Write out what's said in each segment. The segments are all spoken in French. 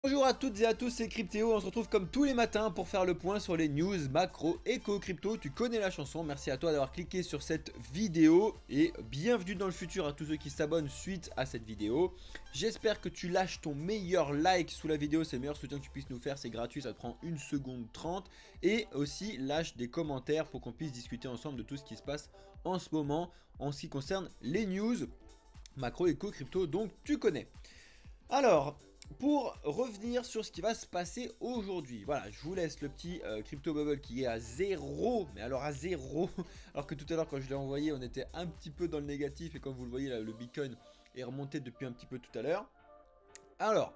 Bonjour à toutes et à tous, c'est Cryptéo, on se retrouve comme tous les matins pour faire le point sur les news macro, éco, crypto, tu connais la chanson, merci à toi d'avoir cliqué sur cette vidéo et bienvenue dans le futur à tous ceux qui s'abonnent suite à cette vidéo. J'espère que tu lâches ton meilleur like sous la vidéo, c'est le meilleur soutien que tu puisses nous faire, c'est gratuit, ça te prend 1 seconde 30 et aussi lâche des commentaires pour qu'on puisse discuter ensemble de tout ce qui se passe en ce moment en ce qui concerne les news macro, éco, crypto, donc tu connais. Alors, pour revenir sur ce qui va se passer aujourd'hui, voilà, je vous laisse le petit crypto bubble qui est à 0, mais alors à 0, alors que tout à l'heure quand je l'ai envoyé on était un petit peu dans le négatif et comme vous le voyez là, le Bitcoin est remonté depuis un petit peu tout à l'heure. Alors,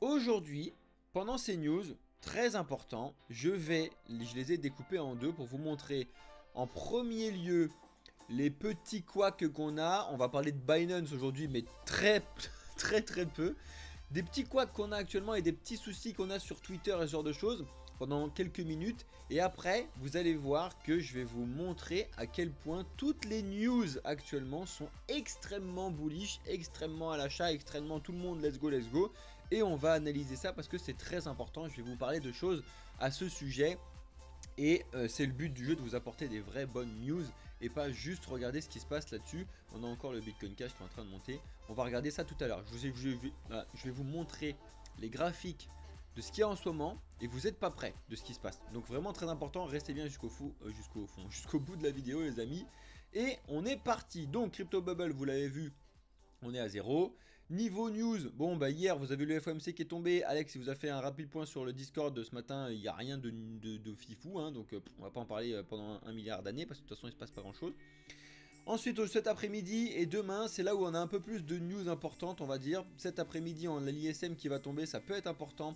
aujourd'hui, pendant ces news, très important, je les ai découpés en deux pour vous montrer en premier lieu les petits couacs qu'on a. On va parler de Binance aujourd'hui, mais très peu. Des petits couacs qu'on a actuellement et des petits soucis qu'on a sur Twitter et ce genre de choses pendant quelques minutes. Et après, vous allez voir que je vais vous montrer à quel point toutes les news actuellement sont extrêmement bullish, extrêmement à l'achat, extrêmement tout le monde let's go. Et on va analyser ça parce que c'est très important. Je vais vous parler de choses à ce sujet. Et c'est le but du jeu de vous apporter des vraies bonnes news et pas juste regarder ce qui se passe là-dessus. On a encore le Bitcoin Cash qui est en train de monter. On va regarder ça tout à l'heure. Je vais vous montrer les graphiques de ce qu'il y a en ce moment et vous n'êtes pas prêts de ce qui se passe. Donc vraiment très important, restez bien jusqu'au bout de la vidéo les amis. Et on est parti. Donc Crypto Bubble, vous l'avez vu, on est à 0. Niveau news, bon bah hier vous avez le FOMC qui est tombé. Alex il vous a fait un rapide point sur le Discord de ce matin. Il n'y a rien de fifou hein, donc on va pas en parler pendant 1 milliard d'années parce que de toute façon il se passe pas grand chose. Ensuite cet après-midi et demain c'est là où on a un peu plus de news importantes on va dire. Cet après-midi on a l'ISM qui va tomber, ça peut être important.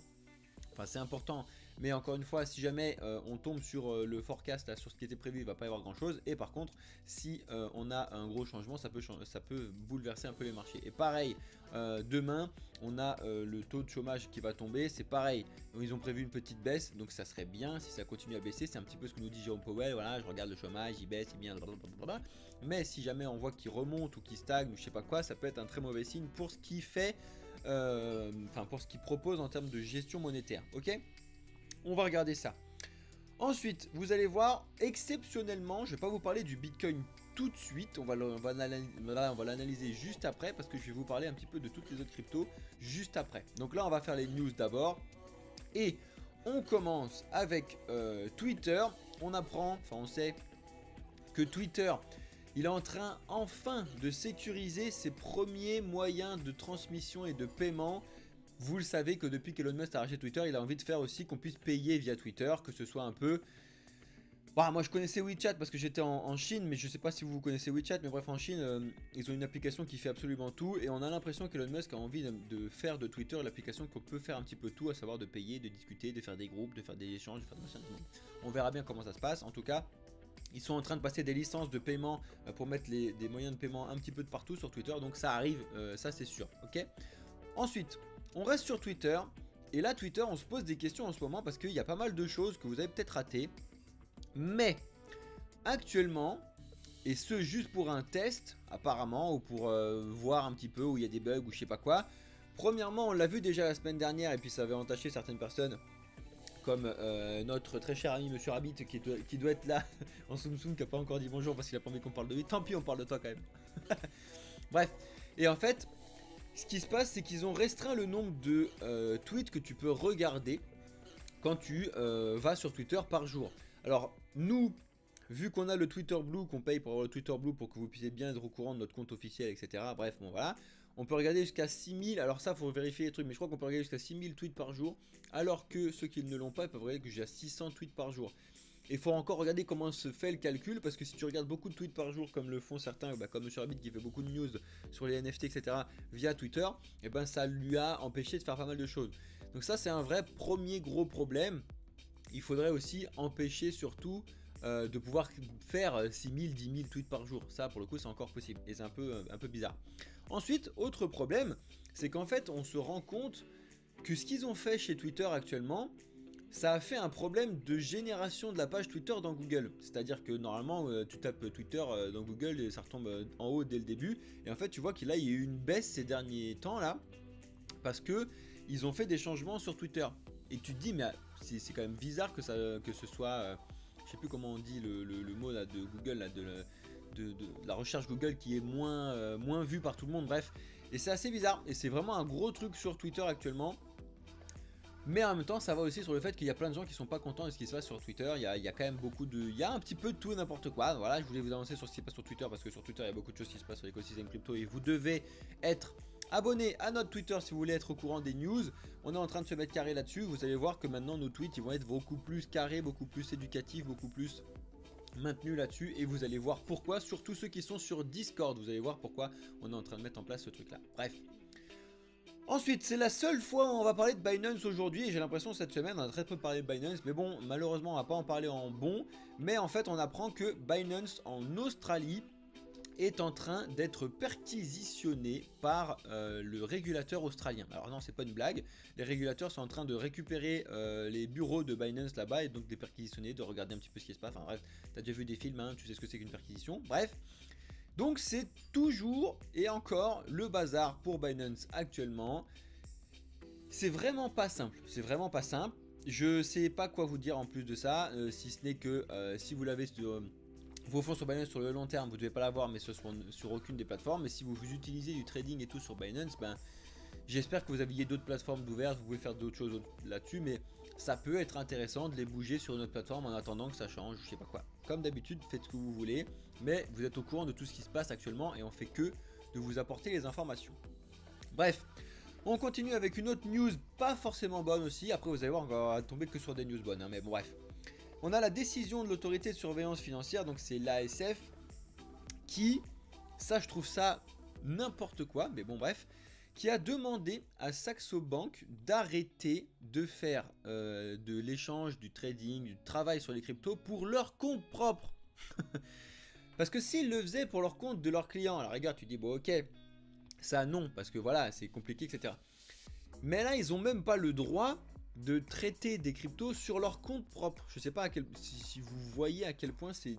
Enfin c'est important, mais encore une fois si jamais on tombe sur le forecast là, sur ce qui était prévu, il ne va pas y avoir grand chose. Et par contre si on a un gros changement ça peut bouleverser un peu les marchés. Et pareil demain on a le taux de chômage qui va tomber, c'est pareil, ils ont prévu une petite baisse, donc ça serait bien si ça continue à baisser. C'est un petit peu ce que nous dit Jérôme Powell, voilà je regarde le chômage, il baisse, il vient blablabla. Mais si jamais on voit qu'il remonte ou qu'il stagne ou je sais pas quoi, ça peut être un très mauvais signe pour ce qui fait pour ce qu'il propose en termes de gestion monétaire. Ok, on va regarder ça. Ensuite vous allez voir, exceptionnellement je vais pas vous parler du Bitcoin tout de suite, on va l'analyser juste après parce que je vais vous parler un petit peu de toutes les autres cryptos juste après. Donc là on va faire les news d'abord et on commence avec Twitter. On sait que Twitter il est en train enfin de sécuriser ses premiers moyens de transmission et de paiement. Vous le savez que depuis qu'Elon Musk a arraché Twitter, il a envie de faire aussi qu'on puisse payer via Twitter, que ce soit un peu... Bah, moi je connaissais WeChat parce que j'étais en Chine, mais je sais pas si vous connaissez WeChat, mais bref en Chine, ils ont une application qui fait absolument tout, et on a l'impression qu'Elon Musk a envie de faire de Twitter l'application qu'on peut faire un petit peu tout, à savoir de payer, de discuter, de faire des groupes, de faire des échanges, de faire des machins. On verra bien comment ça se passe, en tout cas... Ils sont en train de passer des licences de paiement pour mettre des moyens de paiement un petit peu de partout sur Twitter. Donc ça arrive, ça c'est sûr. Ok. Ensuite, on reste sur Twitter. Et là, Twitter, on se pose des questions en ce moment parce qu'il y a pas mal de choses que vous avez peut-être ratées. Mais actuellement, et ce juste pour un test apparemment, ou pour voir un petit peu où il y a des bugs ou je sais pas quoi. Premièrement, on l'a vu déjà la semaine dernière et puis ça avait entaché certaines personnes. Comme notre très cher ami Monsieur Rabbit qui doit être là en Soum Soum, qui n'a pas encore dit bonjour parce qu'il a pas envie qu'on parle de lui. Tant pis, on parle de toi quand même. Bref, et en fait, ce qui se passe, c'est qu'ils ont restreint le nombre de tweets que tu peux regarder quand tu vas sur Twitter par jour. Alors, nous, vu qu'on a le Twitter Blue, qu'on paye pour avoir le Twitter Blue pour que vous puissiez bien être au courant de notre compte officiel, etc. Bref, bon voilà. On peut regarder jusqu'à 6000, alors ça faut vérifier les trucs, mais je crois qu'on peut regarder jusqu'à 6000 tweets par jour, alors que ceux qui ne l'ont pas, ils peuvent regarder que j'ai 600 tweets par jour. Et il faut encore regarder comment se fait le calcul, parce que si tu regardes beaucoup de tweets par jour, comme le font certains, comme Monsieur Rabbit qui fait beaucoup de news sur les NFT, etc. via Twitter, et ben ça lui a empêché de faire pas mal de choses. Donc ça c'est un vrai premier gros problème. Il faudrait aussi empêcher surtout de pouvoir faire 6000, 10 000 tweets par jour. Ça pour le coup c'est encore possible et c'est un peu bizarre. Ensuite, autre problème, c'est qu'en fait on se rend compte que ce qu'ils ont fait chez Twitter actuellement, ça a fait un problème de génération de la page Twitter dans Google. C'est-à-dire que normalement tu tapes Twitter dans Google et ça retombe en haut dès le début. Et en fait tu vois qu'il y a eu une baisse ces derniers temps là. Parce que ils ont fait des changements sur Twitter. Et tu te dis, mais c'est quand même bizarre que ce soit, je sais plus comment on dit le mot là de Google, là, de la recherche Google qui est moins vue par tout le monde, bref. Et c'est assez bizarre, et c'est vraiment un gros truc sur Twitter actuellement. Mais en même temps, ça va aussi sur le fait qu'il y a plein de gens qui sont pas contents de ce qui se passe sur Twitter. Il y a quand même il y a un petit peu de tout et n'importe quoi. Voilà, je voulais vous annoncer sur ce qui se passe sur Twitter parce que sur Twitter, il y a beaucoup de choses qui se passent sur l'écosystème crypto et vous devez être abonné à notre Twitter si vous voulez être au courant des news. On est en train de se mettre carré là-dessus. Vous allez voir que maintenant nos tweets ils vont être beaucoup plus carrés, beaucoup plus éducatifs, beaucoup plus maintenus là-dessus. Et vous allez voir pourquoi, surtout ceux qui sont sur Discord. Vous allez voir pourquoi on est en train de mettre en place ce truc-là. Bref. Ensuite, c'est la seule fois où on va parler de Binance aujourd'hui, et j'ai l'impression que cette semaine on a très peu parlé de Binance, mais bon, malheureusement on va pas en parler en bon, mais en fait on apprend que Binance en Australie est en train d'être perquisitionné par le régulateur australien. Alors non, c'est pas une blague, les régulateurs sont en train de récupérer les bureaux de Binance là-bas, et donc de les perquisitionner, de regarder un petit peu ce qui se passe, enfin bref, t'as déjà vu des films, hein, tu sais ce que c'est qu'une perquisition, bref. Donc c'est toujours et encore le bazar pour Binance actuellement. C'est vraiment pas simple, c'est vraiment pas simple. Je sais pas quoi vous dire en plus de ça, si ce n'est que si vous l'avez sur vos fonds sur Binance sur le long terme, vous devez pas l'avoir, mais ce soit sur aucune des plateformes. Et si vous utilisez du trading et tout sur Binance, ben j'espère que vous aviez d'autres plateformes d'ouvertes, vous pouvez faire d'autres choses là-dessus, mais ça peut être intéressant de les bouger sur une autre plateforme en attendant que ça change, je sais pas quoi. Comme d'habitude, faites ce que vous voulez, mais vous êtes au courant de tout ce qui se passe actuellement et on fait que de vous apporter les informations. Bref, on continue avec une autre news pas forcément bonne aussi. Après, vous allez voir, on va tomber que sur des news bonnes, hein, mais bon, bref. On a la décision de l'autorité de surveillance financière, donc c'est l'ASF, qui, ça je trouve ça n'importe quoi, mais bon bref, qui a demandé à Saxo Bank d'arrêter de faire de l'échange, du trading, du travail sur les cryptos pour leur compte propre. Parce que s'ils le faisaient pour leur compte de leurs clients, alors regarde, tu dis bon ok, ça non, parce que voilà, c'est compliqué, etc. Mais là, ils ont même pas le droit de traiter des cryptos sur leur compte propre. Je sais pas si vous voyez à quel point c'est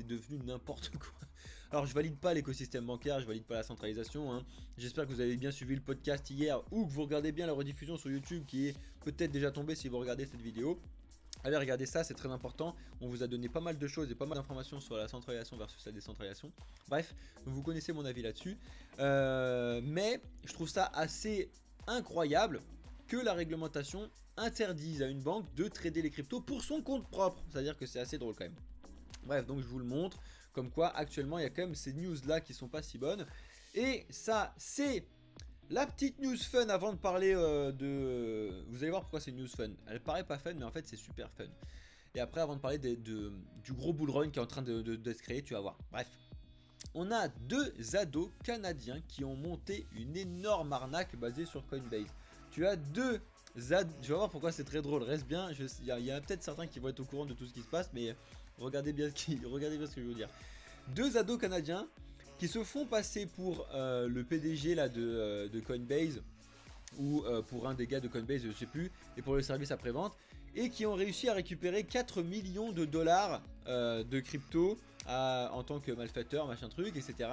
devenu n'importe quoi. Alors je valide pas l'écosystème bancaire, je valide pas la centralisation, hein. J'espère que vous avez bien suivi le podcast hier ou que vous regardez bien la rediffusion sur YouTube qui est peut-être déjà tombée si vous regardez cette vidéo. Allez regarder ça, c'est très important. On vous a donné pas mal de choses et pas mal d'informations sur la centralisation versus la décentralisation. Bref, vous connaissez mon avis là-dessus. Mais je trouve ça assez incroyable que la réglementation interdise à une banque de trader les cryptos pour son compte propre. C'est-à-dire que c'est assez drôle quand même. Bref, donc je vous le montre. Comme quoi, actuellement, il y a quand même ces news-là qui sont pas si bonnes. Et ça, c'est la petite news fun avant de parler de... Vous allez voir pourquoi c'est une news fun. Elle paraît pas fun, mais en fait, c'est super fun. Et après, avant de parler du gros bull run qui est en train d'être créé, tu vas voir. Bref. On a deux ados canadiens qui ont monté une énorme arnaque basée sur Coinbase. Tu as deux ados... Je vais voir pourquoi c'est très drôle. Reste bien. Il y a peut-être certains qui vont être au courant de tout ce qui se passe, mais regardez bien ce que je veux dire. Deux ados canadiens qui se font passer pour le PDG là, de Coinbase ou pour un des gars de Coinbase, je sais plus, et pour le service après-vente, et qui ont réussi à récupérer 4 millions de dollars de crypto en tant que malfaiteur, machin truc, etc.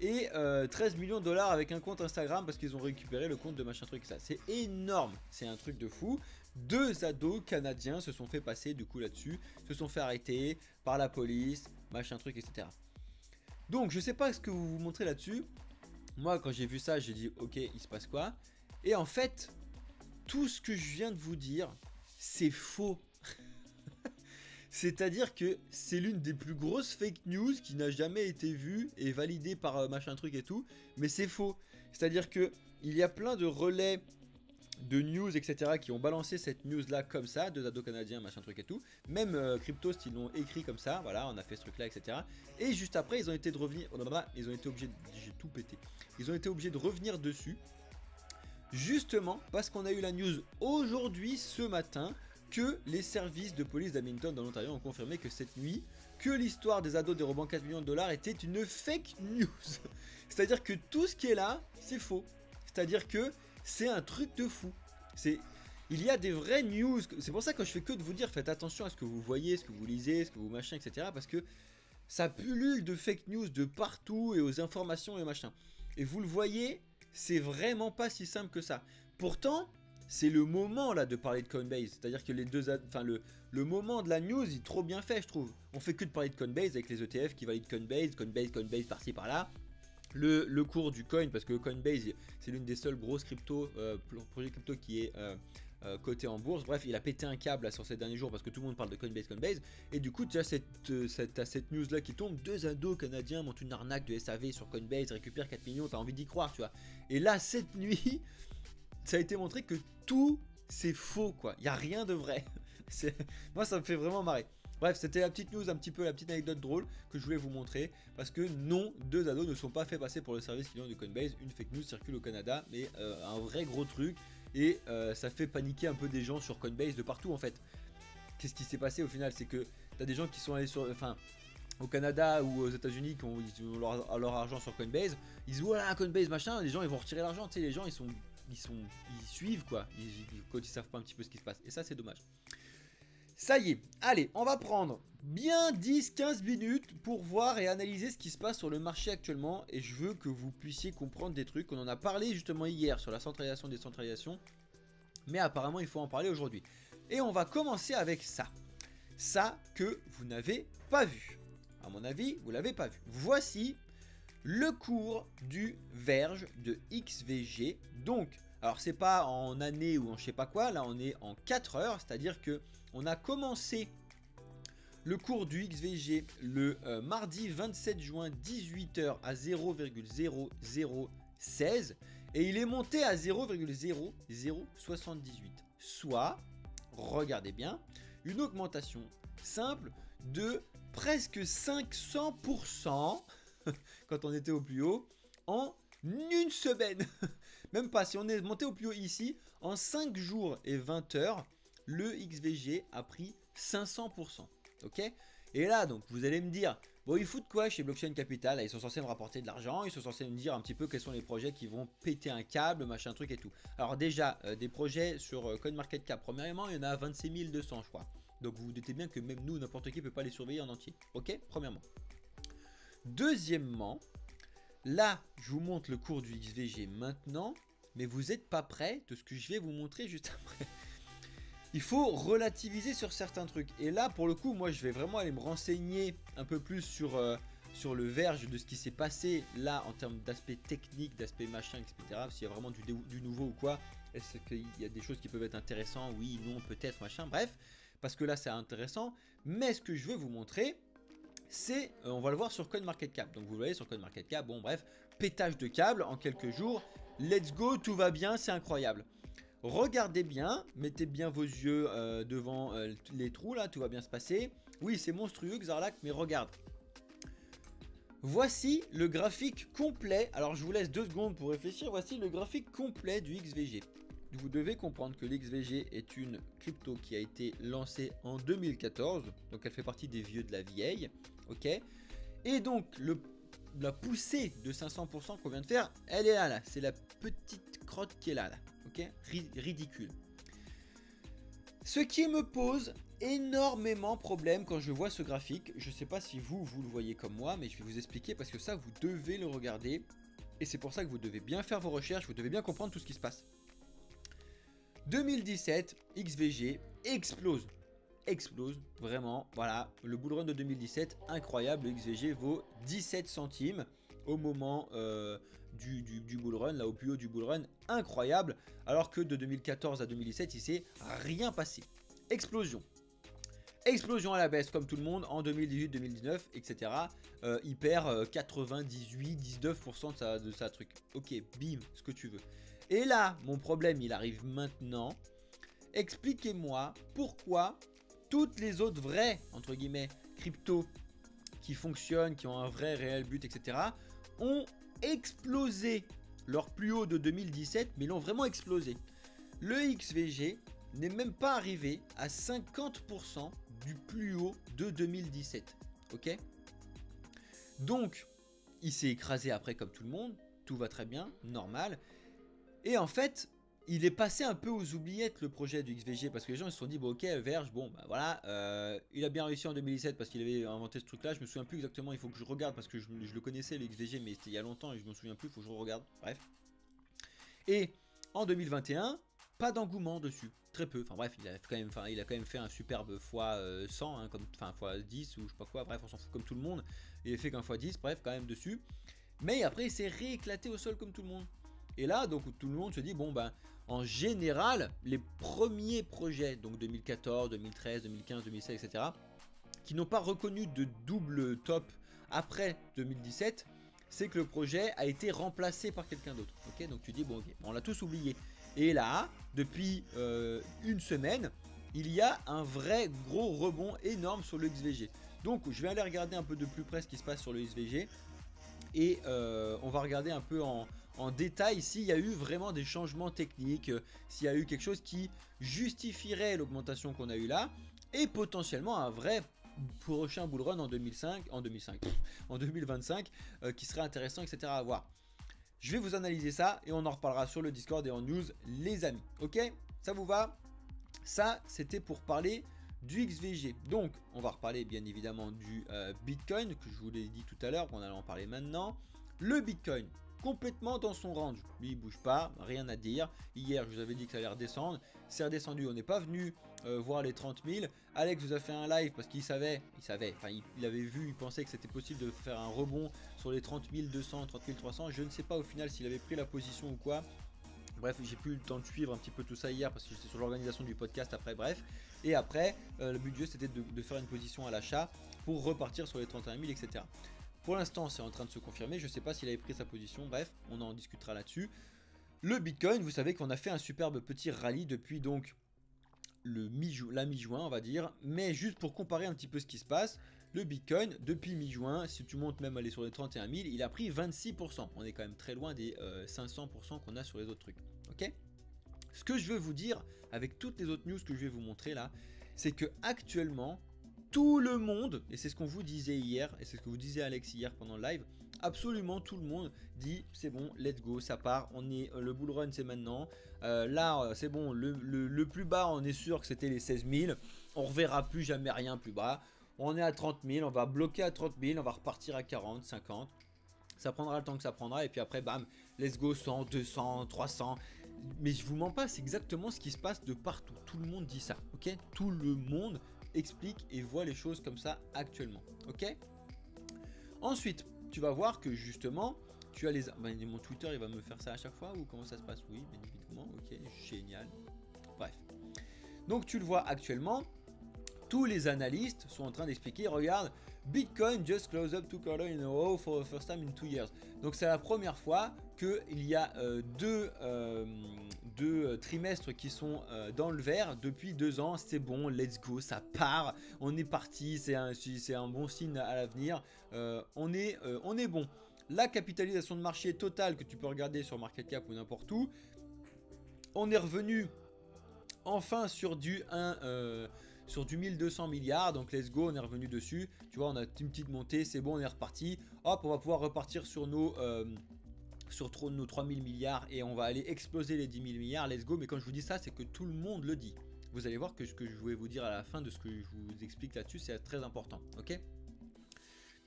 Et 13 millions de dollars avec un compte Instagram parce qu'ils ont récupéré le compte de machin truc. Ça, c'est énorme, c'est un truc de fou. Deux ados canadiens se sont fait passer du coup là-dessus, se sont fait arrêter par la police, machin truc, etc. Donc je sais pas ce que vous vous montrez là-dessus. Moi quand j'ai vu ça j'ai dit ok, il se passe quoi? Et en fait tout ce que je viens de vous dire c'est faux. C'est-à-dire que c'est l'une des plus grosses fake news qui n'a jamais été vue et validée par machin truc et tout, mais c'est faux. C'est-à-dire que il y a plein de relais de news, etc. qui ont balancé cette news là comme ça, deux ados canadiens, machin truc et tout. Même Cryptost, ils l'ont écrit comme ça, voilà, on a fait ce truc là, etc. Et juste après, ils ont été obligés, j'ai tout pété. Ils ont été obligés de revenir dessus, justement parce qu'on a eu la news aujourd'hui, ce matin, que les services de police d'Hamilton dans l'Ontario ont confirmé que cette nuit, que l'histoire des ados dérobant 4 millions de dollars était une fake news. C'est-à-dire que tout ce qui est là, c'est faux. C'est-à-dire que c'est un truc de fou. Il y a des vraies news. C'est pour ça que je fais que de vous dire, faites attention à ce que vous voyez, ce que vous lisez, ce que vous machin, etc. Parce que ça pullule de fake news de partout et aux informations et machin. Et vous le voyez, c'est vraiment pas si simple que ça. pourtant, c'est le moment là de parler de Coinbase. C'est-à-dire que les deux, enfin le moment de la news, il est trop bien fait, je trouve. On fait que de parler de Coinbase avec les ETF qui valident Coinbase, Coinbase par-ci par-là. Le cours du coin, parce que Coinbase, c'est l'une des seules grosses projets crypto qui est coté en bourse. Bref, il a pété un câble là, sur ces derniers jours parce que tout le monde parle de Coinbase. Et du coup, tu as cette news là qui tombe. 2 ados canadiens montent une arnaque de SAV sur Coinbase, récupèrent 4 millions, t'as envie d'y croire, tu vois. Et là, cette nuit, ça a été montré que tout c'est faux, quoi. Il n'y a rien de vrai. Moi, ça me fait vraiment marrer. Bref, c'était la petite news, un petit peu la petite anecdote drôle que je voulais vous montrer. Parce que non, 2 ados ne sont pas fait passer pour le service client de Coinbase. Une fake news circule au Canada, mais un vrai gros truc. Et ça fait paniquer un peu des gens sur Coinbase de partout en fait. Qu'est-ce qui s'est passé au final? C'est que tu as des gens qui sont allés au Canada ou aux États-Unis qui ont leur argent sur Coinbase. Ils disent voilà Coinbase machin, les gens ils vont retirer l'argent. Tu sais, les gens ils suivent quoi. Quand ils savent pas un petit peu ce qui se passe. Et ça c'est dommage. Ça y est, allez, on va prendre bien 10-15 minutes pour voir et analyser ce qui se passe sur le marché actuellement. Et je veux que vous puissiez comprendre des trucs. On en a parlé justement hier sur la centralisation, décentralisation. Mais apparemment, il faut en parler aujourd'hui. Et on va commencer avec ça. Ça que vous n'avez pas vu. À mon avis, vous l'avez pas vu. Voici le cours du Verge de XVG. Donc, alors c'est pas en année ou en je sais pas quoi. Là, on est en 4 heures. C'est-à-dire que on a commencé le cours du XVG le mardi 27 juin 18h à 0,0016 et il est monté à 0,0078. Soit, regardez bien, une augmentation simple de presque 500% quand on était au plus haut en une semaine. Même pas, si on est monté au plus haut ici, en 5 jours et 20 heures, le XVG a pris 500%. Ok? Et là, donc, vous allez me dire, bon, ils foutent quoi chez Blockchain Capital? Ils sont censés me rapporter de l'argent, ils sont censés me dire un petit peu quels sont les projets qui vont péter un câble, machin truc et tout. Alors déjà, des projets sur CoinMarketCap, premièrement, il y en a 26 200, je crois. Donc vous vous doutez bien que même nous, n'importe qui ne peut pas les surveiller en entier. Ok? Premièrement. Deuxièmement, là, je vous montre le cours du XVG maintenant, mais vous n'êtes pas prêts de ce que je vais vous montrer juste après. Il faut relativiser sur certains trucs. Et là, pour le coup, moi, je vais vraiment aller me renseigner un peu plus sur le verge de ce qui s'est passé là en termes d'aspect technique, d'aspect machin, etc. S'il y a vraiment du nouveau ou quoi. Est-ce qu'il y a des choses qui peuvent être intéressantes? Oui, non, peut-être, machin. Bref, parce que là, c'est intéressant. Mais ce que je veux vous montrer, c'est, on va le voir sur CoinMarketCap. Donc, vous voyez sur CoinMarketCap, bon, bref, pétage de câble en quelques jours. Let's go, tout va bien, c'est incroyable. Regardez bien, mettez bien vos yeux devant les trous là, tout va bien se passer. Oui, c'est monstrueux Xarlac, mais regarde. Voici le graphique complet. Alors je vous laisse 2 secondes pour réfléchir. Voici le graphique complet du XVG. Vous devez comprendre que l'XVG est une crypto qui a été lancée en 2014. Donc elle fait partie des vieux de la vieille. Ok. Et donc la poussée de 500% qu'on vient de faire, elle est là. C'est la petite crotte qui est là. Ok, ridicule. Ce qui me pose énormément problème quand je vois ce graphique. Je ne sais pas si vous le voyez comme moi, mais je vais vous expliquer parce que ça, vous devez le regarder. Et c'est pour ça que vous devez bien faire vos recherches, vous devez bien comprendre tout ce qui se passe. 2017, XVG explose. Explose, vraiment. Voilà, le bull run de 2017, incroyable. Le XVG vaut 17 centimes au moment du bull run, là au plus haut du bull run, incroyable, alors que de 2014 à 2017 il s'est rien passé. Explosion à la baisse comme tout le monde en 2018, 2019, etc. Il perd 98-19% de sa truc. Ok, bim, ce que tu veux. Et là, mon problème il arrive maintenant. Expliquez-moi pourquoi toutes les autres vraies, entre guillemets, cryptos qui fonctionnent, qui ont un vrai réel but, etc. ont explosé leur plus haut de 2017, mais l'ont vraiment explosé. Le XVG n'est même pas arrivé à 50% du plus haut de 2017. Ok? Donc, il s'est écrasé après comme tout le monde, tout va très bien, normal. Et en fait, il est passé un peu aux oubliettes le projet du XVG parce que les gens se sont dit bon ok Verge bon bah voilà il a bien réussi en 2017 parce qu'il avait inventé ce truc là, je me souviens plus exactement, il faut que je regarde parce que je le connaissais le XVG mais c'était il y a longtemps et je me souviens plus, il faut que je regarde, bref. Et En 2021, pas d'engouement dessus, très peu. Enfin bref, il a quand même fait un superbe x100, hein, enfin x10 ou je sais pas quoi, bref, on s'en fout comme tout le monde. Il a fait qu'un x10, bref, quand même dessus. Mais après, il s'est rééclaté au sol comme tout le monde. Et là, donc tout le monde se dit, bon ben, en général, les premiers projets, donc 2014, 2013, 2015, 2016, etc., qui n'ont pas reconnu de double top après 2017, c'est que le projet a été remplacé par quelqu'un d'autre. Ok, donc tu dis, bon, ok, on l'a tous oublié. Et là, depuis une semaine, il y a un vrai gros rebond énorme sur le XVG. Donc, je vais aller regarder un peu de plus près ce qui se passe sur le XVG. Et on va regarder un peu en détail s'il y a eu vraiment des changements techniques, s'il y a eu quelque chose qui justifierait l'augmentation qu'on a eu là, et potentiellement un vrai prochain bull run en 2025 qui serait intéressant, etc. à voir. Je vais vous analyser ça et on en reparlera sur le Discord et en news, les amis. Ok, ça vous va? Ça, c'était pour parler du XVG. Donc, on va reparler bien évidemment du Bitcoin, que je vous l'ai dit tout à l'heure, on allait en parler maintenant. Le Bitcoin, complètement dans son range. Lui, il bouge pas, rien à dire. Hier, je vous avais dit que ça allait redescendre. C'est redescendu, on n'est pas venu voir les 30 000. Alex vous a fait un live parce qu'il savait, enfin, il avait vu, il pensait que c'était possible de faire un rebond sur les 30 200, 30 300. Je ne sais pas au final s'il avait pris la position ou quoi. Bref, j'ai plus eu le temps de suivre un petit peu tout ça hier parce que j'étais sur l'organisation du podcast après, bref. Et après, le but du jeu, c'était de faire une position à l'achat pour repartir sur les 31 000, etc. Pour l'instant, c'est en train de se confirmer. Je ne sais pas s'il avait pris sa position. Bref, on en discutera là-dessus. Le Bitcoin, vous savez qu'on a fait un superbe petit rallye depuis donc la mi-juin, on va dire. Mais juste pour comparer un petit peu ce qui se passe, le Bitcoin, depuis mi-juin, si tu montes même aller sur les 31 000, il a pris 26%. On est quand même très loin des 500% qu'on a sur les autres trucs. Ok ? Ce que je veux vous dire, avec toutes les autres news que je vais vous montrer là, c'est que actuellement, tout le monde, et c'est ce qu'on vous disait hier, et c'est ce que vous disait Alex hier pendant le live, absolument tout le monde dit c'est bon, let's go, ça part, le bull run c'est maintenant, là c'est bon, le plus bas on est sûr que c'était les 16 000, on reverra plus jamais rien plus bas, on est à 30 000, on va bloquer à 30 000, on va repartir à 40, 50, ça prendra le temps que ça prendra, et puis après bam, let's go, 100, 200, 300, mais je vous mens pas, c'est exactement ce qui se passe de partout, tout le monde dit ça, ok, tout le monde explique et voit les choses comme ça actuellement, ok. Ensuite, tu vas voir que justement, tu as les... mon Twitter, il va me faire ça à chaque fois ou comment ça se passe? Oui, bien évidemment, ok, génial. Bref. Donc tu le vois actuellement, tous les analystes sont en train d'expliquer, regarde, Bitcoin just closed up 2 quarters in a row for the first time in 2 years. Donc c'est la première fois qu'il y a deux trimestres qui sont dans le vert depuis 2 ans. C'est bon, let's go, ça part, on est parti, c'est un bon signe à l'avenir, on est bon. La capitalisation de marché totale que tu peux regarder sur Market Cap ou n'importe où, on est revenu enfin sur du 1200 milliards, donc let's go, on est revenu dessus, tu vois, on a une petite montée, c'est bon, on est reparti, hop, on va pouvoir repartir sur nos 3000 milliards et on va aller exploser les 10 000 milliards, let's go. Mais quand je vous dis ça, c'est que tout le monde le dit. Vous allez voir que ce que je voulais vous dire à la fin de ce que je vous explique là-dessus, c'est très important, ok.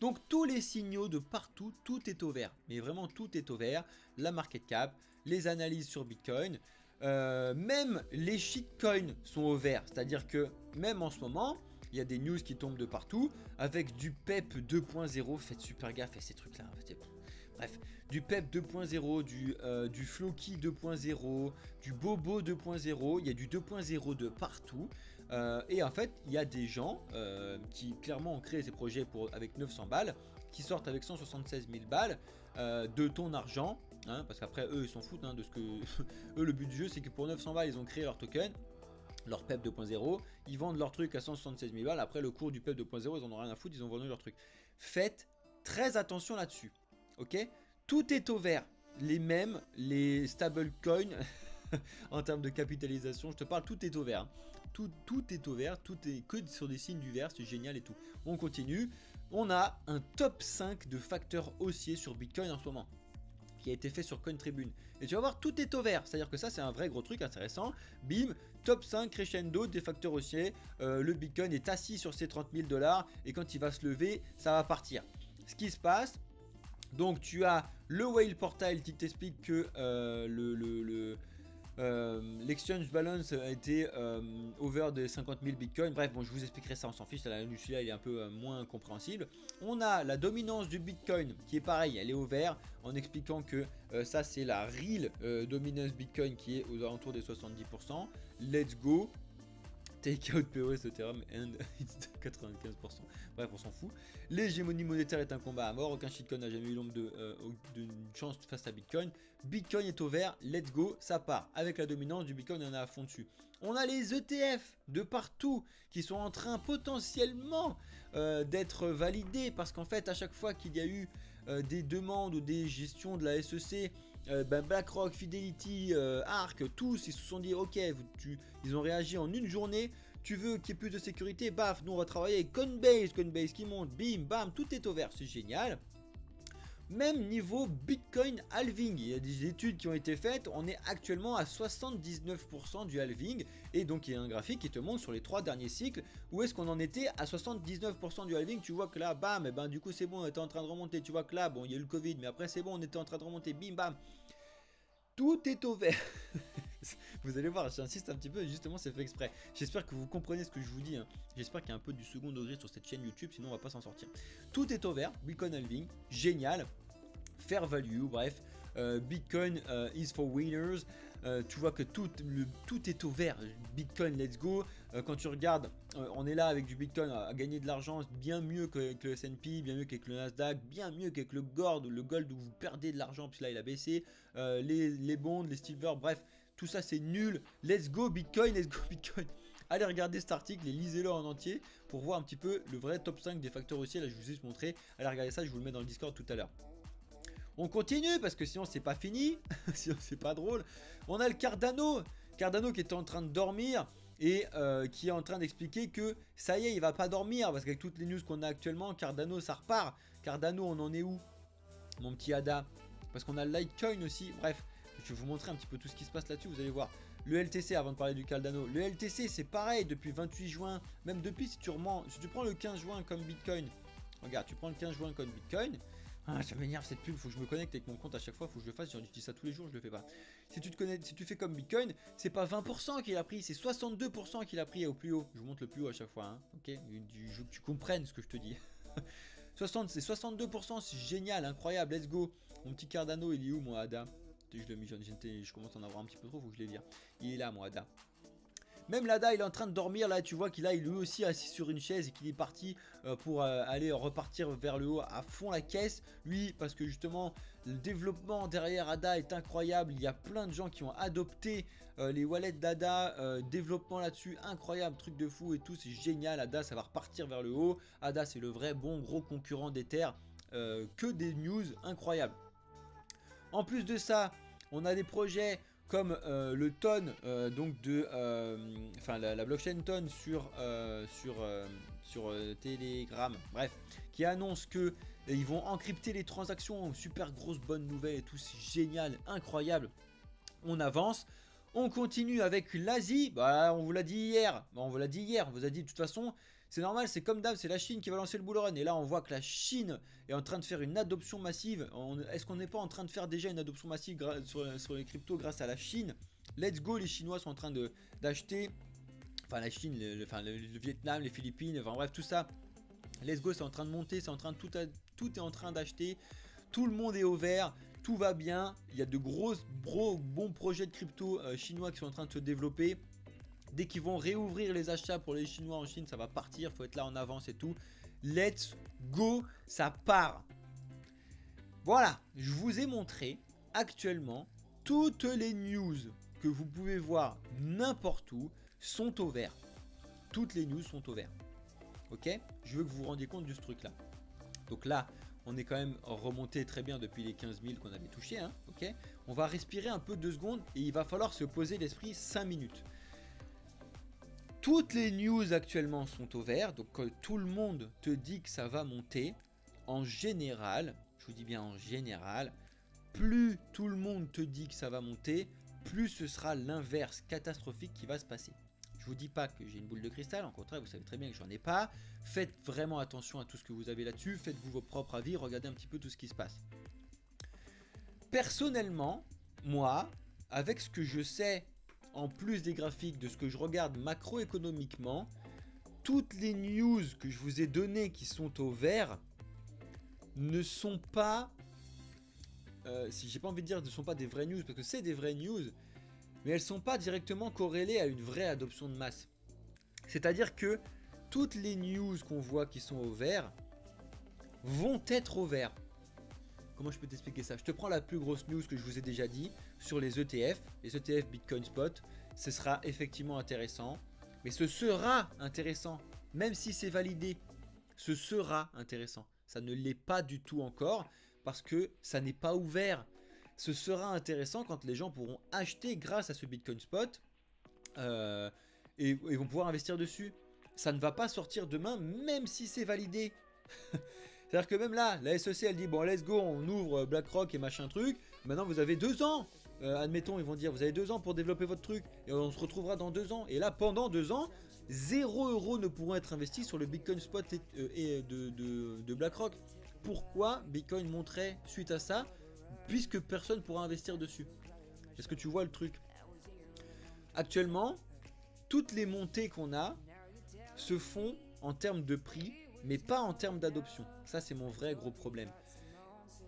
Donc tous les signaux de partout, tout est au vert, mais vraiment tout est au vert, la market cap, les analyses sur Bitcoin, même les shitcoins sont au vert, c'est-à-dire que même en ce moment, il y a des news qui tombent de partout avec du PEP 2.0, faites super gaffe à ces trucs-là. Bref, du PEP 2.0, du Floki 2.0, du Bobo 2.0, il y a du 2.0 de partout. Et en fait, il y a des gens qui clairement ont créé ces projets avec 900 balles, qui sortent avec 176 000 balles de ton argent. Hein, parce qu'après eux ils s'en foutent de ce que eux, le but du jeu c'est que pour 900 balles ils ont créé leur token, leur PEP 2.0, ils vendent leur truc à 176 000 balles, après le cours du PEP 2.0 ils en ont rien à foutre, ils ont vendu leur truc. Faites très attention là-dessus, ok. Tout est au vert, les stablecoins en termes de capitalisation, je te parle, tout est au vert, tout est au vert, tout est que sur des signes du vert, c'est génial et tout. On continue, on a un top 5 de facteurs haussiers sur Bitcoin en ce moment, qui a été fait sur CoinTribune. Et tu vas voir, tout est au vert. C'est-à-dire que ça, c'est un vrai gros truc intéressant. Bim, top 5 crescendo des facteurs haussiers. Le Bitcoin est assis sur ses 30 000 $. Et quand il va se lever, ça va partir. Ce qui se passe, donc tu as le Whale Portal qui t'explique que L'exchange balance a été over de 50 000 bitcoins. Bref, bon, je vous expliquerai ça, on s'en fiche. Celui-là, il est un peu moins compréhensible. On a la dominance du bitcoin qui est pareil, elle est au vert, en expliquant que ça, c'est la real dominance bitcoin qui est aux alentours des 70%. Let's go. Take out POS Ethereum and 95%. Bref, on s'en fout. L'hégémonie monétaire est un combat à mort. Aucun shitcoin n'a jamais eu l'ombre d'une chance face à Bitcoin. Bitcoin est au vert. Let's go. Ça part. Avec la dominance du Bitcoin, on est à fond dessus. On a les ETF de partout qui sont en train potentiellement d'être validés. Parce qu'en fait, à chaque fois qu'il y a eu des demandes ou des gestions de la SEC, BlackRock, Fidelity, Ark, tous ils se sont dit ok, ils ont réagi en une journée. Tu veux qu'il y ait plus de sécurité, baf, nous on va travailler avec Coinbase qui monte, bim, bam, tout est au vert, c'est génial. Même niveau Bitcoin halving, il y a des études qui ont été faites, on est actuellement à 79% du halving, et donc il y a un graphique qui te montre sur les 3 derniers cycles où est-ce qu'on en était à 79% du halving. Tu vois que là, bam, et ben du coup c'est bon, on était en train de remonter. Tu vois que là, bon, il y a eu le Covid, mais après c'est bon, on était en train de remonter, bim, bam. Tout est au vert. Vous allez voir, j'insiste un petit peu, justement c'est fait exprès. J'espère que vous comprenez ce que je vous dis, hein. J'espère qu'il y a un peu du second degré sur cette chaîne YouTube, sinon on va pas s'en sortir. Tout est au vert, Bitcoin halving, génial. Fair value, bref, Bitcoin is for winners. Tu vois que tout est au vert. Bitcoin, let's go. Quand tu regardes, on est là avec du Bitcoin à gagner de l'argent bien mieux qu'avec le S&P, bien mieux qu'avec le Nasdaq, bien mieux qu'avec le gold où vous perdez de l'argent, puis là il a baissé. Les bonds, les silver, bref, tout ça c'est nul. Let's go Bitcoin, let's go Bitcoin. Allez regarder cet article et lisez-le en entier pour voir un petit peu le vrai top 5 des facteurs haussiers. Là je vous ai montré. Allez regarder ça, je vous le mets dans le Discord tout à l'heure. On continue parce que sinon c'est pas fini, sinon c'est pas drôle. On a le Cardano qui est en train de dormir et qui est en train d'expliquer que ça y est, il va pas dormir parce qu'avec toutes les news qu'on a actuellement, Cardano ça repart. Cardano, on en est où, mon petit Ada? Parce qu'on a le Litecoin aussi. Bref, je vais vous montrer un petit peu tout ce qui se passe là-dessus, vous allez voir. Le LTC, avant de parler du Cardano, le LTC c'est pareil depuis 28 juin, même depuis si tu prends le 15 juin comme Bitcoin. Regarde, tu prends le 15 juin comme Bitcoin. Ah, ça m'énerve cette pub, faut que je me connecte avec mon compte à chaque fois, faut que je le fasse, je dis ça tous les jours, je le fais pas. Si tu fais comme Bitcoin, c'est pas 20% qu'il a pris, c'est 62% qu'il a pris au plus haut. Je vous montre le plus haut à chaque fois, hein. Ok, que tu comprennes ce que je te dis. C'est 62%, c'est génial, incroyable, let's go. Mon petit Cardano, il est où, mon Ada? Je commence à en avoir un petit peu trop, faut que je les lire. Il est là, mon Ada. Même l'Ada, il est en train de dormir là, tu vois qu'il est lui aussi assis sur une chaise et qu'il est parti pour aller repartir vers le haut à fond la caisse. Lui, parce que justement, le développement derrière Ada est incroyable. Il y a plein de gens qui ont adopté les wallets d'Ada, développement là-dessus, incroyable, truc de fou et tout, c'est génial. Ada, ça va repartir vers le haut. Ada, c'est le vrai bon gros concurrent d'Ether. Que des news incroyables. En plus de ça, on a des projets comme le Ton, donc de, la blockchain Ton sur Telegram, bref, qui annonce que ils vont encrypter les transactions. Super grosse bonne nouvelle et tout, c'est génial, incroyable. On avance. On continue avec l'Asie. Bah, on vous l'a dit hier. On vous a dit de toute façon, c'est normal, c'est comme d'hab, c'est la Chine qui va lancer le bull run. Et là, on voit que la Chine est en train de faire une adoption massive. Est-ce qu'on n'est pas en train de faire déjà une adoption massive sur les cryptos grâce à la Chine? Let's go, les Chinois sont en train d'acheter. Enfin, la Chine, le Vietnam, les Philippines, enfin bref, tout ça. Let's go, c'est en train de monter, tout est en train d'acheter. Tout le monde est au vert, tout va bien. Il y a de bons projets de crypto chinois qui sont en train de se développer. Dès qu'ils vont réouvrir les achats pour les Chinois en Chine, ça va partir. Il faut être là en avance et tout. Let's go, ça part. Voilà, je vous ai montré actuellement toutes les news que vous pouvez voir n'importe où sont au vert. Toutes les news sont au vert. Ok, je veux que vous vous rendiez compte de ce truc là. Donc là, on est quand même remonté très bien depuis les 15 000 qu'on avait touché, hein, ok. On va respirer un peu 2 secondes et il va falloir se poser l'esprit 5 minutes. Toutes les news actuellement sont au vert, donc tout le monde te dit que ça va monter. En général, je vous dis bien en général, plus tout le monde te dit que ça va monter, plus ce sera l'inverse catastrophique qui va se passer. Je vous dis pas que j'ai une boule de cristal, en contraire, vous savez très bien que j'en ai pas. Faites vraiment attention à tout ce que vous avez là-dessus, faites-vous vos propres avis, regardez un petit peu tout ce qui se passe. Personnellement, moi, avec ce que je sais, en plus des graphiques, de ce que je regarde macroéconomiquement, toutes les news que je vous ai données qui sont au vert ne sont pas, si j'ai pas envie de dire ne sont pas des vraies news, parce que c'est des vraies news, mais elles sont pas directement corrélées à une vraie adoption de masse. C'est-à-dire que toutes les news qu'on voit qui sont au vert vont être au vert. Comment je peux t'expliquer ça? Je te prends la plus grosse news que je vous ai déjà dit sur les ETF Bitcoin Spot. Ce sera effectivement intéressant, mais ce sera intéressant, même si c'est validé. Ce sera intéressant. Ça ne l'est pas du tout encore parce que ça n'est pas ouvert. Ce sera intéressant quand les gens pourront acheter grâce à ce Bitcoin Spot et vont pouvoir investir dessus. Ça ne va pas sortir demain, même si c'est validé. C'est-à-dire que même là, la SEC elle dit bon let's go, on ouvre BlackRock et machin truc. Maintenant vous avez 2 ans. Admettons, ils vont dire vous avez 2 ans pour développer votre truc et on se retrouvera dans 2 ans. Et là pendant 2 ans, 0 € ne pourront être investis sur le Bitcoin Spot de BlackRock. Pourquoi Bitcoin monterait suite à ça, puisque personne pourra investir dessus? Est-ce que tu vois le truc? Actuellement, toutes les montées qu'on a se font en termes de prix, mais pas en termes d'adoption. Ça, c'est mon vrai gros problème.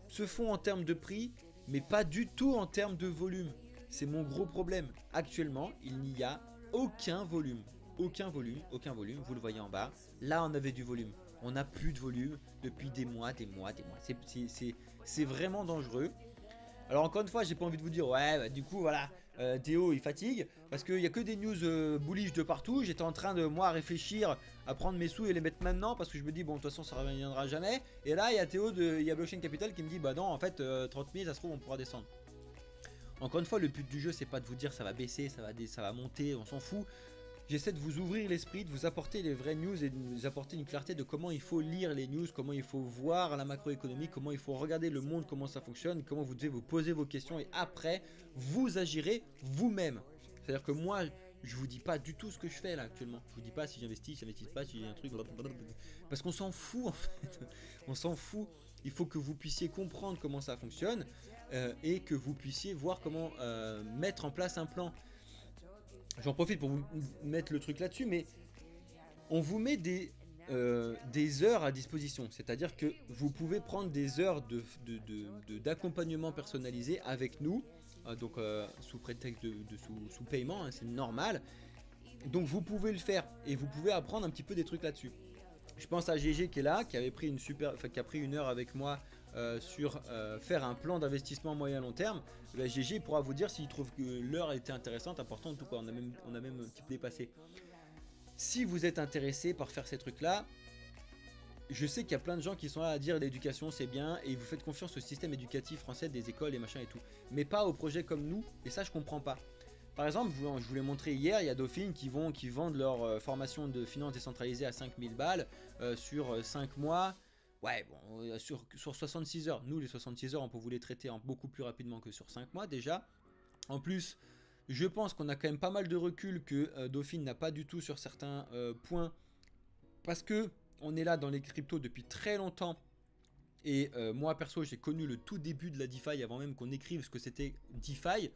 Se font en termes de prix, mais pas du tout en termes de volume. C'est mon gros problème. Actuellement, il n'y a aucun volume. Aucun volume, aucun volume. Vous le voyez en bas. Là, on avait du volume. On n'a plus de volume depuis des mois, des mois, des mois. C'est vraiment dangereux. Alors encore une fois, j'ai pas envie de vous dire ouais bah, du coup voilà Théo il fatigue parce qu'il n'y a que des news bullish de partout. J'étais en train de moi réfléchir à prendre mes sous et les mettre maintenant parce que je me dis bon de toute façon ça ne reviendra jamais. Et là il y a Théo il y a Blockchain Capital qui me dit bah non en fait 30 000 ça se trouve on pourra descendre. Encore une fois le but du jeu c'est pas de vous dire ça va baisser, ça va monter, on s'en fout. J'essaie de vous ouvrir l'esprit, de vous apporter les vraies news et de vous apporter une clarté de comment il faut lire les news, comment il faut voir la macroéconomie, comment il faut regarder le monde, comment ça fonctionne, comment vous devez vous poser vos questions et après, vous agirez vous-même. C'est-à-dire que moi, je vous dis pas du tout ce que je fais là actuellement. Je vous dis pas si j'investis, si j'investis pas, si j'ai un truc, blablabla. Parce qu'on s'en fout en fait. On s'en fout. Il faut que vous puissiez comprendre comment ça fonctionne et que vous puissiez voir comment mettre en place un plan. J'en profite pour vous mettre le truc là-dessus, mais on vous met des heures à disposition. C'est-à-dire que vous pouvez prendre des heures d'accompagnement personnalisé avec nous, donc sous prétexte sous paiement, hein, c'est normal. Donc vous pouvez le faire et vous pouvez apprendre un petit peu des trucs là-dessus. Je pense à GG qui est là, qui a pris une heure avec moi sur faire un plan d'investissement moyen long terme. GG pourra vous dire s'il trouve que l'heure était intéressante, importante ou pas. On a même un petit peu dépassé. Si vous êtes intéressé par faire ces trucs là, je sais qu'il y a plein de gens qui sont là à dire l'éducation c'est bien et vous faites confiance au système éducatif français des écoles et machin et tout, mais pas aux projets comme nous, et ça je comprends pas. Par exemple, je vous l'ai montré hier, il y a Dauphine qui vendent leur formation de finance décentralisée à 5000 balles sur 5 mois. Ouais, bon, sur 66 heures. Nous, les 66 heures, on peut vous les traiter beaucoup plus rapidement que sur 5 mois déjà. En plus, je pense qu'on a quand même pas mal de recul que Dauphine n'a pas du tout sur certains points. Parce que on est là dans les cryptos depuis très longtemps. Et moi, perso, j'ai connu le tout début de la DeFi avant même qu'on écrive ce que c'était DeFi.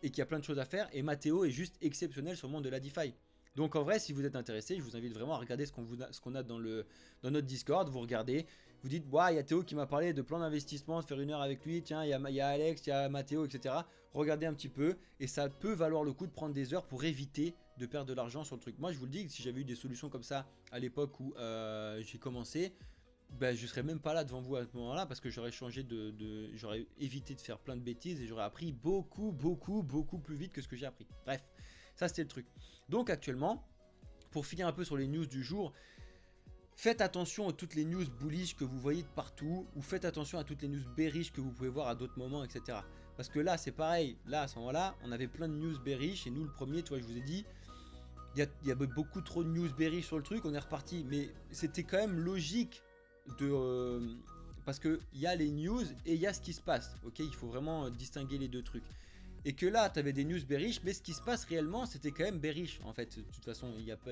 Et qu'il y a plein de choses à faire. Et Mathéo est juste exceptionnel sur le monde de la DeFi. Donc en vrai, si vous êtes intéressé, je vous invite vraiment à regarder ce qu'on a dans notre Discord. Vous regardez, vous dites, il y a Théo qui m'a parlé de plan d'investissement, de faire une heure avec lui. Tiens, il y a Alex, il y a Mathéo, etc. Regardez un petit peu et ça peut valoir le coup de prendre des heures pour éviter de perdre de l'argent sur le truc. Moi, je vous le dis, si j'avais eu des solutions comme ça à l'époque où j'ai commencé, ben, je serais même pas là devant vous à ce moment-là parce que j'aurais changé j'aurais évité de faire plein de bêtises et j'aurais appris beaucoup plus vite que ce que j'ai appris. Bref, ça c'était le truc. Donc actuellement, pour finir un peu sur les news du jour, faites attention à toutes les news bullish que vous voyez de partout ou faites attention à toutes les news bearish que vous pouvez voir à d'autres moments, etc. Parce que là, c'est pareil. Là, à ce moment-là, on avait plein de news bearish et nous, le premier, tu vois, je vous ai dit, il y a beaucoup trop de news bearish sur le truc, on est reparti. Mais c'était quand même logique parce que il y a les news et il y a ce qui se passe, ok, il faut vraiment distinguer les deux trucs. Et que là, tu avais des news bearish, mais ce qui se passe réellement, c'était quand même bearish. En fait, de toute façon, il y a pas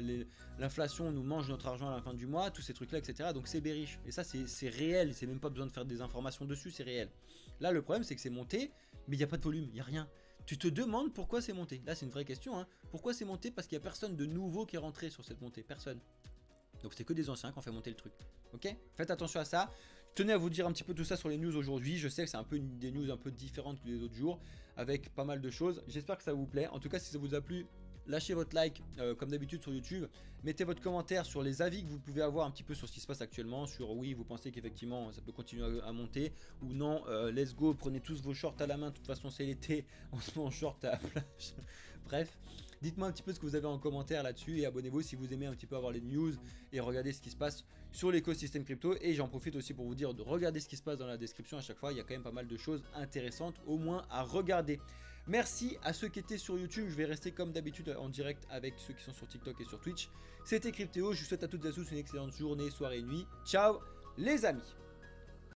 l'inflation nous mange notre argent à la fin du mois, tous ces trucs-là, etc. Donc c'est bearish. Et ça, c'est réel. C'est même pas besoin de faire des informations dessus, c'est réel. Là, le problème, c'est que c'est monté, mais il n'y a pas de volume, il n'y a rien. Tu te demandes pourquoi c'est monté. Là, c'est une vraie question. Hein. Pourquoi c'est monté? Parce qu'il n'y a personne de nouveau qui est rentré sur cette montée. Personne. Donc c'est que des anciens qui ont fait monter le truc. Ok? Faites attention à ça. Je tenais à vous dire un petit peu tout ça sur les news aujourd'hui. Je sais que c'est un peu des news un peu différentes que les autres jours, avec pas mal de choses. J'espère que ça vous plaît. En tout cas, si ça vous a plu, lâchez votre like comme d'habitude sur YouTube. Mettez votre commentaire sur les avis que vous pouvez avoir un petit peu sur ce qui se passe actuellement. Sur oui, vous pensez qu'effectivement ça peut continuer à monter, ou non, let's go, prenez tous vos shorts à la main. De toute façon, c'est l'été, on se met en short à la plage. Bref, dites-moi un petit peu ce que vous avez en commentaire là-dessus et abonnez-vous si vous aimez un petit peu avoir les news et regarder ce qui se passe sur l'écosystème crypto. Et j'en profite aussi pour vous dire de regarder ce qui se passe dans la description à chaque fois. Il y a quand même pas mal de choses intéressantes au moins à regarder. Merci à ceux qui étaient sur YouTube. Je vais rester comme d'habitude en direct avec ceux qui sont sur TikTok et sur Twitch. C'était Cryptéo. Je vous souhaite à toutes et à tous une excellente journée, soirée et nuit. Ciao les amis.